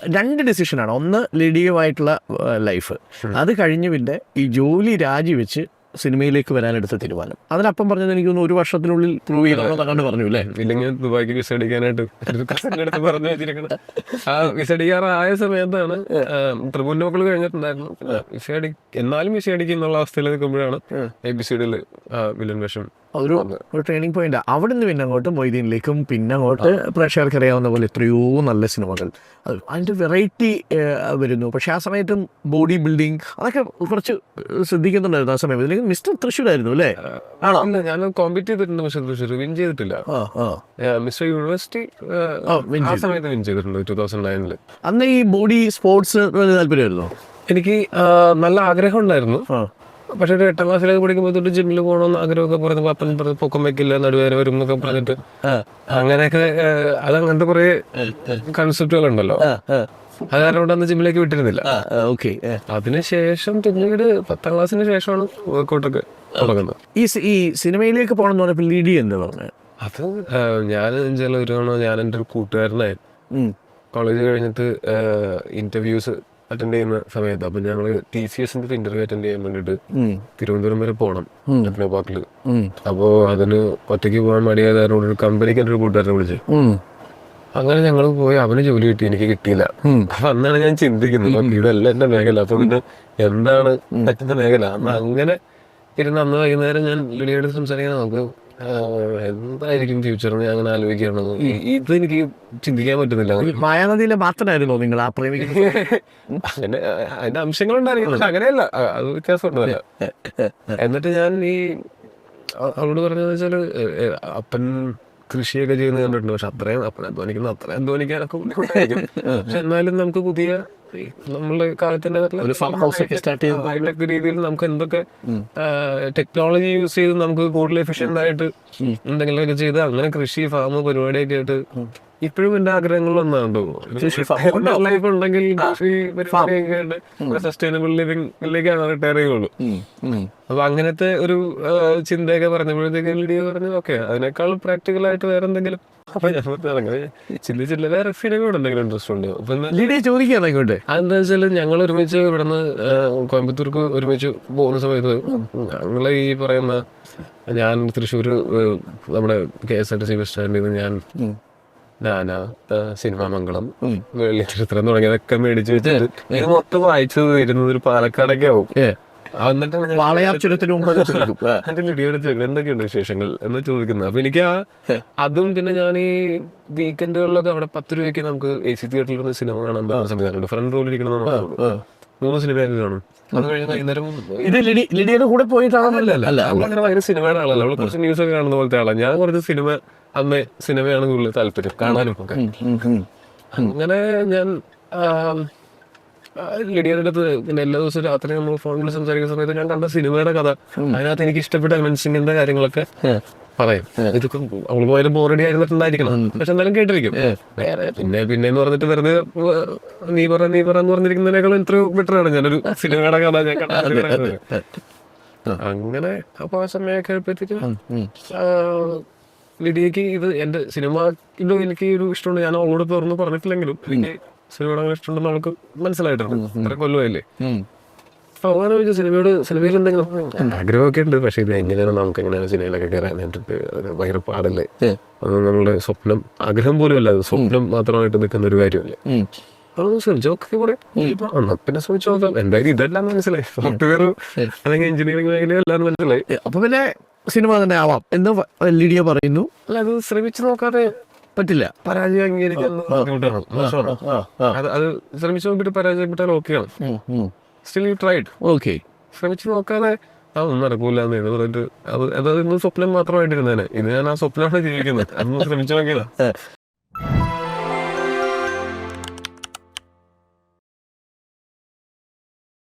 2 ഡിസിഷനാണ്. ഒന്ന് ലിഡിയുമായിട്ടുള്ള ലൈഫ്, അത് കഴിഞ്ഞ് പിന്നെ ഈ ജോലി രാജിവെച്ച് സിനിമയിലേക്ക് വരാനെടുത്ത തീരുമാനം. അതിനപ്പം പറഞ്ഞത് എനിക്ക് തോന്നുന്നു 1 വർഷത്തിനുള്ളിൽ പ്രൂവ് ചെയ്തോണ്ട് പറഞ്ഞു അല്ലേ? ഇല്ലെങ്കിൽ ദുബായിക്ക് വിസ അടിക്കാനായിട്ട് ഒരു കസിൻ്റെ അടുത്ത് പറഞ്ഞു വെച്ചിരിക്കണം. ആ വിസ അടിക്കാറായ സമയത്താണ് ട്രിബ്യൂണൽ കഴിഞ്ഞിട്ടുണ്ടായിരുന്നു. എന്നാലും വിസ അടിക്കും എന്നുള്ള അവസ്ഥയിൽ നിൽക്കുമ്പോഴാണ് ABCD വില്ലൻ വേഷം ഒരു ട്രെയിനിങ് പോയിന്റ്. അവിടെ നിന്ന് പിന്നെ അങ്ങോട്ട് മൊയ്തീനിലേക്കും പിന്നെ അങ്ങോട്ട് പ്രേക്ഷകർക്ക് അറിയാവുന്ന പോലെ എത്രയോ നല്ല സിനിമകൾ, അതിൻ്റെ വെറൈറ്റി വരുന്നു. പക്ഷെ ആ സമയത്തും ബോഡി ബിൽഡിങ് അതൊക്കെ കുറച്ച് ശ്രദ്ധിക്കുന്നുണ്ടായിരുന്നു ആ സമയം. ഇതിലേക്ക് മിസ്റ്റർ തൃശ്ശൂരായിരുന്നു അല്ലേ? ആണോ? ഞാൻ കോമ്പീറ്റ് ചെയ്തിട്ടുണ്ട്, മിസ്റ്റർ തൃശ്ശൂർ വിൻ ചെയ്തിട്ടില്ല. മിസ്റ്റർ യൂണിവേഴ്സിറ്റി ആ സമയത്ത് വിൻ ചെയ്തിട്ടുണ്ട് 2009. അന്ന് ഈ ബോഡി സ്പോർട്സ് താല്പര്യമായിരുന്നു എനിക്ക്. നല്ല ആഗ്രഹം ഉണ്ടായിരുന്നു. പക്ഷെ ഒരു 8ാം ക്ലാസ്സിലേക്ക് പഠിക്കുമ്പോൾ തൊട്ട് ജിമ്മിൽ പോകണമെന്ന് ആഗ്രഹമൊക്കെ പറയുന്നത് അപ്പൻ പൊക്കം വെക്കില്ല, നടുവേദന വരും എന്നൊക്കെ പറഞ്ഞിട്ട് അങ്ങനെയൊക്കെ അതങ്ങനത്തെ കുറെ കൺസെപ്റ്റുകൾ ഉണ്ടല്ലോ. അത് കാരണം കൊണ്ട് അന്ന് ജിമ്മിലേക്ക് വിട്ടിരുന്നില്ല. ഓക്കെ. അതിനുശേഷം പിന്നീട് 10ാം ക്ലാസ്സിന് ശേഷമാണ് വർക്കൗട്ടൊക്കെ തുടങ്ങുന്നത്. ഈ സിനിമയിലേക്ക് പോകണമെന്ന് പറഞ്ഞപ്പോൾ ലീഡി എന്താ പറഞ്ഞത്? അത് ഞാൻ ചില ഒരു തവണ ഞാൻ എൻ്റെ ഒരു കൂട്ടുകാരനായിരുന്നു കോളേജ് കഴിഞ്ഞിട്ട് ഇന്റർവ്യൂസ് അറ്റൻഡ് ചെയ്യുന്ന സമയത്ത്. അപ്പൊ ഞങ്ങള് TCSന്റെ ഒരു ഇന്റർവ്യൂ അറ്റൻഡ് ചെയ്യാൻ വേണ്ടിട്ട് തിരുവനന്തപുരം വരെ പോകണം പാർക്കില്. അപ്പോ അതിന് ഒറ്റയ്ക്ക് പോകാൻ മടിയായതായത് ഒരു കമ്പനിക്ക് എൻ്റെ ഒരു കൂട്ടുകാരനെ വിളിച്ചു. അങ്ങനെ ഞങ്ങൾ പോയി. അവന് ജോലി കിട്ടി, എനിക്ക് കിട്ടിയില്ല. അപ്പൊ അന്നാണ് ഞാൻ ചിന്തിക്കുന്നത് ഇതല്ല എന്റെ മേഖല, അപ്പൊ പിന്നെ എന്താണ് പറ്റുന്ന മേഖല. അങ്ങനെ ഇരുന്ന് അന്ന് വൈകുന്നേരം ഞാൻ ലിഡിയോട് സംസാരിക്കാൻ നമുക്ക് എന്തായിരിക്കും ഫ്യൂച്ചറിന് ഞാൻ അങ്ങനെ ആലോചിക്കുകയാണ്. ഇത് എനിക്ക് ചിന്തിക്കാൻ പറ്റുന്നില്ല. മായാനദിയിലെ മാത്രമായിരുന്നോ നിങ്ങൾ ആ പ്രേമിക്കുന്നത്? അങ്ങനെ അതിന്റെ അംശങ്ങളുണ്ടായിരിക്കും, പക്ഷെ അങ്ങനെയല്ല, അത് വ്യത്യാസമുണ്ടല്ല. എന്നിട്ട് ഞാൻ അവളോട് പറഞ്ഞതെന്ന് വെച്ചാല് അപ്പൻ കൃഷിയൊക്കെ ചെയ്യുന്നത് കണ്ടിട്ടുണ്ട്. പക്ഷെ അത്രയും അപ്പൻ അധ്വാനിക്കുന്നത് അത്രയും അധ്വാനിക്കാനൊക്കെ ബുദ്ധിമുട്ടായിരിക്കും. പക്ഷെ എന്നാലും നമുക്ക് പുതിയ നമ്മളുടെ കാലത്തിന്റെ രീതിയിൽ നമുക്ക് എന്തൊക്കെ ടെക്നോളജി യൂസ് ചെയ്ത് നമുക്ക് കൂടുതൽ എഫിഷ്യന്റ് ആയിട്ട് എന്തെങ്കിലുമൊക്കെ ചെയ്ത് അങ്ങനെ കൃഷി ഫാം പരിപാടിയൊക്കെ ആയിട്ട് ഇപ്പോഴും എന്റെ ആഗ്രഹങ്ങളിലൊന്നാണ്. ലൈഫ് ഉണ്ടെങ്കിൽ കൃഷി പരിപാടിയൊക്കെ സസ്റ്റൈനബിൾ ലിവിംഗിലേക്കാണ് റിട്ടയർ ചെയ്യുള്ളൂ. അപ്പൊ അങ്ങനത്തെ ഒരു ചിന്തയൊക്കെ പറഞ്ഞപ്പോഴത്തേക്ക് ലിഡിയ പറഞ്ഞു ഓക്കെ അതിനേക്കാൾ പ്രാക്ടിക്കൽ ആയിട്ട് വേറെ എന്തെങ്കിലും. അപ്പൊ ഞാൻ അങ്ങനെ ചിന്തിച്ചില്ല വേറെ സിനിമയോട് എന്തെങ്കിലും ഇൻട്രസ്റ്റ് ഉണ്ട്. അപ്പൊ ലിഡിയ ചോദിക്കാന്നോട്ടെ. അതെന്താ വെച്ചാൽ ഞങ്ങൾ ഒരുമിച്ച് ഇവിടുന്ന് കോയമ്പത്തൂർക്ക് ഒരുമിച്ച് പോകുന്ന സമയത്ത് ഞങ്ങള് ഈ പറയുന്ന ഞാൻ തൃശ്ശൂർ നമ്മുടെ KSRTC ബസ് സ്റ്റാൻഡിൽ നിന്ന് ഞാനാ സിനിമാ മംഗളം വെള്ളി ചരിത്രം തുടങ്ങിയതൊക്കെ മേടിച്ച് വെച്ചിട്ട് ഇത് മൊത്തം വായിച്ചു വരുന്നത് ഒരു പാലക്കാടൊക്കെ ആവും. എന്റെ ലിഡിയോട് എന്തൊക്കെയുണ്ട് വിശേഷങ്ങൾ എന്ന് ചോദിക്കുന്നത്. അപ്പൊ എനിക്ക് അതും പിന്നെ ഞാൻ ഈ വീക്കെൻഡുകളിലൊക്കെ അവിടെ 10 രൂപയ്ക്ക് നമുക്ക് AC തിയേറ്ററിൽ സിനിമ കാണാൻ പറ്റുന്ന സംവിധാനമുണ്ട്. ഫ്രണ്ട് റോളിൽ ഇരിക്കണം 3 സിനിമയൊക്കെ കാണും. അത് കഴിഞ്ഞ് വൈകുന്നേരം ലിഡിയുടെ കൂടെ പോയിട്ടാണല്ലോ. അങ്ങനെ ഭയങ്കര സിനിമയുടെ ആളല്ല, അവള് കുറച്ച് ന്യൂസ് ഒക്കെ കാണുന്ന പോലത്തെ ആളാണ്. ഞാൻ കുറച്ച് സിനിമയാണ് കൂടുതൽ താല്പര്യം കാണാനും ഒക്കെ. അങ്ങനെ ഞാൻ ലിഡിയുടെ അടുത്ത് പിന്നെ എല്ലാ ദിവസവും രാത്രി നമ്മൾ ഫോണിൽ സംസാരിക്കുന്ന സമയത്ത് ഞാൻ കണ്ട സിനിമയുടെ കഥ, അതിനകത്ത് എനിക്ക് ഇഷ്ടപ്പെട്ട എലമെന്റ്സിന്റെ കാര്യങ്ങളൊക്കെ പറയും. ഇതൊക്കെ അവള് പോയാലും ബോറടി ആയിരുന്നിട്ടുണ്ടായിരിക്കണം, പക്ഷെ എന്തായാലും കേട്ടിരിക്കും. പിന്നെന്ന് പറഞ്ഞിട്ട് വെറുതെ നീ എന്ന് പറഞ്ഞിരിക്കുന്നതിനേക്കാളും എത്രയോ ബെറ്ററാണ് ഞാനൊരു സിനിമയുടെ കഥ ഞാൻ കണ്ടത്. അങ്ങനെ അപ്പൊ ആ സമയമൊക്കെ ആയപ്പോഴത്തേക്കും ലിഡിയക്ക് ഇത് എന്റെ സിനിമയിലും എനിക്ക് ഒരു ഇഷ്ടമുണ്ട്. ഞാൻ അവളോട് തുറന്ന് പറഞ്ഞിട്ടില്ലെങ്കിലും എനിക്ക് സിനിമയോട് അങ്ങനെ ഇഷ്ടമുണ്ടെന്ന് അവൾക്ക് മനസ്സിലായിട്ടുണ്ട്. അത്ര കൊല്ലമായില്ലേ. അപ്പൊ അങ്ങനെ ചോദിച്ചു സിനിമയിൽ എന്തെങ്കിലും ആഗ്രഹമൊക്കെ ഉണ്ട്, പക്ഷെ ഇത് എങ്ങനെയാണ് നമുക്ക് എങ്ങനെയാണ് സിനിമയിലൊക്കെ കയറാൻ വേണ്ടിട്ട് ഭയങ്കര പാടല്ലേ. അത് നമ്മളുടെ സ്വപ്നം ആഗ്രഹം പോലും അല്ല, അത് സ്വപ്നം മാത്രമായിട്ട് നിൽക്കുന്ന ഒരു കാര്യമല്ലേ. അതൊന്ന് ശ്രമിച്ചു നോക്കി പറയാം. പിന്നെ ശ്രമിച്ചു നോക്കാം. എന്തായാലും ഇതെല്ലാം മനസ്സിലായി, സോഫ്റ്റ്വെയർ അല്ലെങ്കിൽ എഞ്ചിനീയറിംഗ് മേഖല എല്ലാം മനസ്സിലായി. അപ്പൊ പിന്നെ സിനിമ തന്നെ ആവാം എന്ന് ലിഡിയ പറയുന്നു. അല്ല, അത് ശ്രമിച്ചു നോക്കാതെ പറ്റില്ല, പരാജയം അംഗീകരിക്കുന്നത് ബുദ്ധിമുട്ടാണ്. അത് ശ്രമിച്ചു നോക്കിയിട്ട് പരാജയപ്പെട്ടാൽ ഓക്കെയാണ്. Still you tried. ഓക്കെ. ശ്രമിച്ചു നോക്കാതെ അതൊന്നും നടക്കൂല എന്ന് പറഞ്ഞിട്ട് അത് സ്വപ്നം മാത്രമായിട്ടിരുന്നേനെ. ഇത് ഞാൻ ആ സ്വപ്നമാണ് ജീവിക്കുന്നത്. അതൊന്നും ശ്രമിച്ചു നോക്കിയതാ.